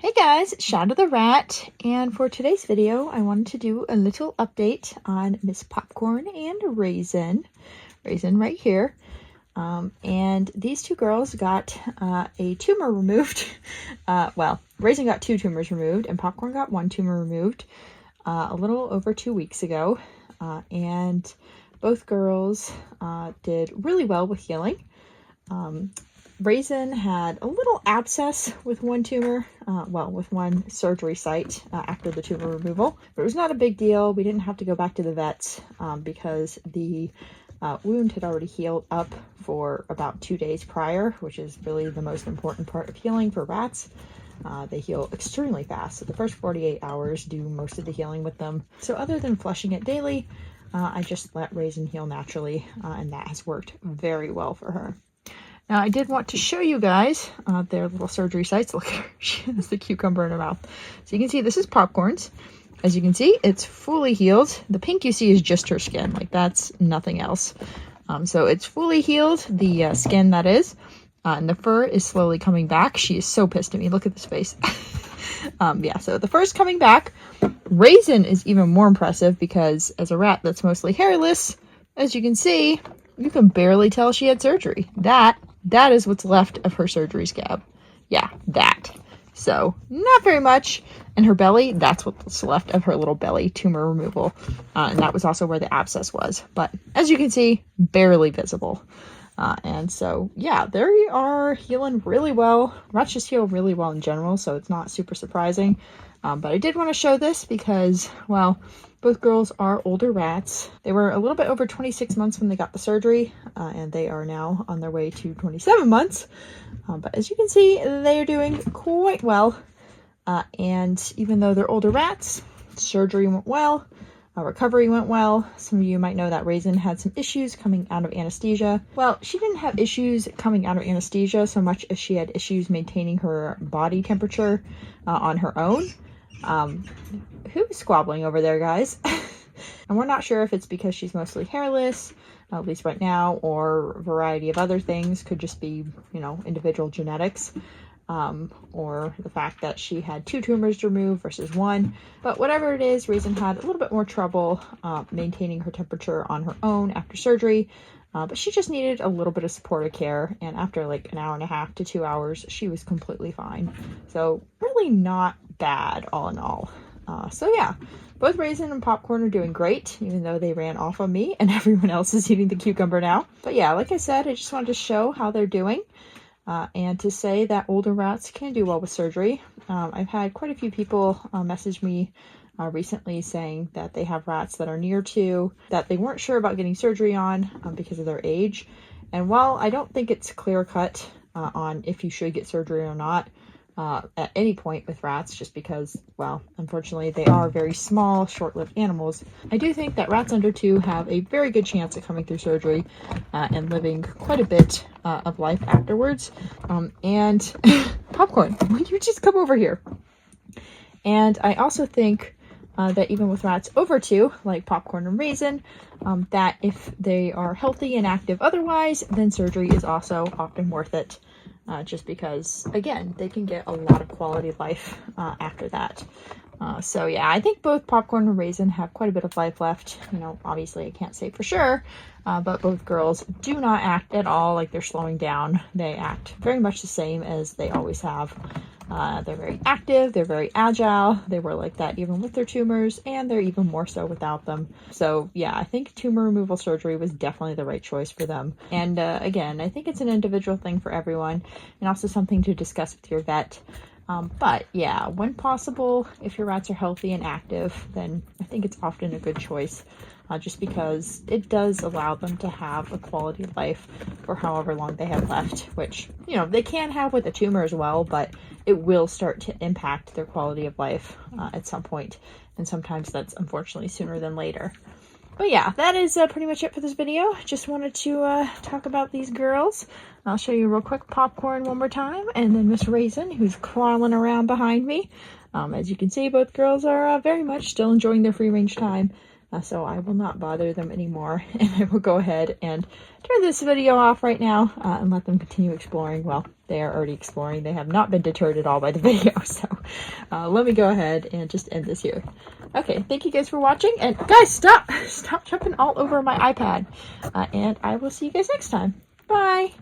Hey guys, Shadow the Rat, and for today's video I wanted to do a little update on Miss Popcorn and Raisin. Raisin right here. And these two girls got a tumor removed. Well, Raisin got 2 tumors removed and Popcorn got 1 tumor removed a little over 2 weeks ago. And both girls did really well with healing. Raisin had a little abscess with 1 tumor, with 1 surgery site after the tumor removal, but it was not a big deal. We didn't have to go back to the vets because the wound had already healed up for about 2 days prior, which is really the most important part of healing for rats. They heal extremely fast, so the first 48 hours do most of the healing with them. So other than flushing it daily, I just let Raisin heal naturally, and that has worked very well for her. Now, I did want to show you guys their little surgery sites. Look at her. She has the cucumber in her mouth. So you can see this is Popcorn's. As you can see, it's fully healed. The pink you see is just her skin. Like, that's nothing else. So it's fully healed, the skin that is. And the fur is slowly coming back. She is so pissed at me. Look at this face. Yeah, so the fur's coming back. Raisin is even more impressive because as a rat that's mostly hairless, as you can see, you can barely tell she had surgery. That is what's left of her surgery scab. Yeah, that. So, not very much. And her belly, that's what's left of her little belly tumor removal. And that was also where the abscess was. But, as you can see, barely visible. And so, yeah, they are healing really well. Rats just heal really well in general, so it's not super surprising. But I did want to show this because, well, both girls are older rats. They were a little bit over 26 months when they got the surgery, and they are now on their way to 27 months. But as you can see, they are doing quite well. And even though they're older rats, surgery went well, recovery went well. Some of you might know that Raisin had some issues coming out of anesthesia. Well, she didn't have issues coming out of anesthesia so much as she had issues maintaining her body temperature on her own. Who's squabbling over there, guys? And we're not sure if it's because she's mostly hairless, at least right now, or a variety of other things. Could just be, you know, individual genetics, or the fact that she had 2 tumors removed versus 1. But whatever it is, Raisin had a little bit more trouble maintaining her temperature on her own after surgery. But she just needed a little bit of supportive care, and after like an hour and a half to 2 hours, she was completely fine. So really not bad all in all. So yeah, both Raisin and Popcorn are doing great, even though they ran off on me and everyone else is eating the cucumber now. But yeah, like I said, I just wanted to show how they're doing, and to say that older rats can do well with surgery. I've had quite a few people message me recently saying that they have rats that are near to, that they weren't sure about getting surgery on because of their age. And while I don't think it's clear cut on if you should get surgery or not at any point with rats, just because, well, unfortunately they are very small, short-lived animals, I do think that rats under 2 have a very good chance of coming through surgery and living quite a bit of life afterwards. And Popcorn, will you just come over here? And I also think that even with rats over 2, like Popcorn and Raisin, that if they are healthy and active otherwise, then surgery is also often worth it. Just because, again, they can get a lot of quality of life after that. So yeah, I think both Popcorn and Raisin have quite a bit of life left. You know, obviously I can't say for sure, but both girls do not act at all like they're slowing down. They act very much the same as they always have. They're very active, they're very agile, they were like that even with their tumors, and they're even more so without them. So yeah, I think tumor removal surgery was definitely the right choice for them. And again, I think it's an individual thing for everyone, and also something to discuss with your vet. But yeah, when possible, if your rats are healthy and active, then I think it's often a good choice. Just because it does allow them to have a quality of life for however long they have left, which, you know, they can have with a tumor as well, but it will start to impact their quality of life at some point, and sometimes that's unfortunately sooner than later. But yeah, that is pretty much it for this video. Just wanted to talk about these girls. I'll show you real quick Popcorn one more time, and then Miss Raisin, who's crawling around behind me. As you can see, both girls are very much still enjoying their free-range time. So I will not bother them anymore, and I will go ahead and turn this video off right now and let them continue exploring. Well, they are already exploring. They have not been deterred at all by the video. So let me go ahead and just end this here. Okay, thank you guys for watching. And guys, stop jumping all over my iPad. And I will see you guys next time. Bye.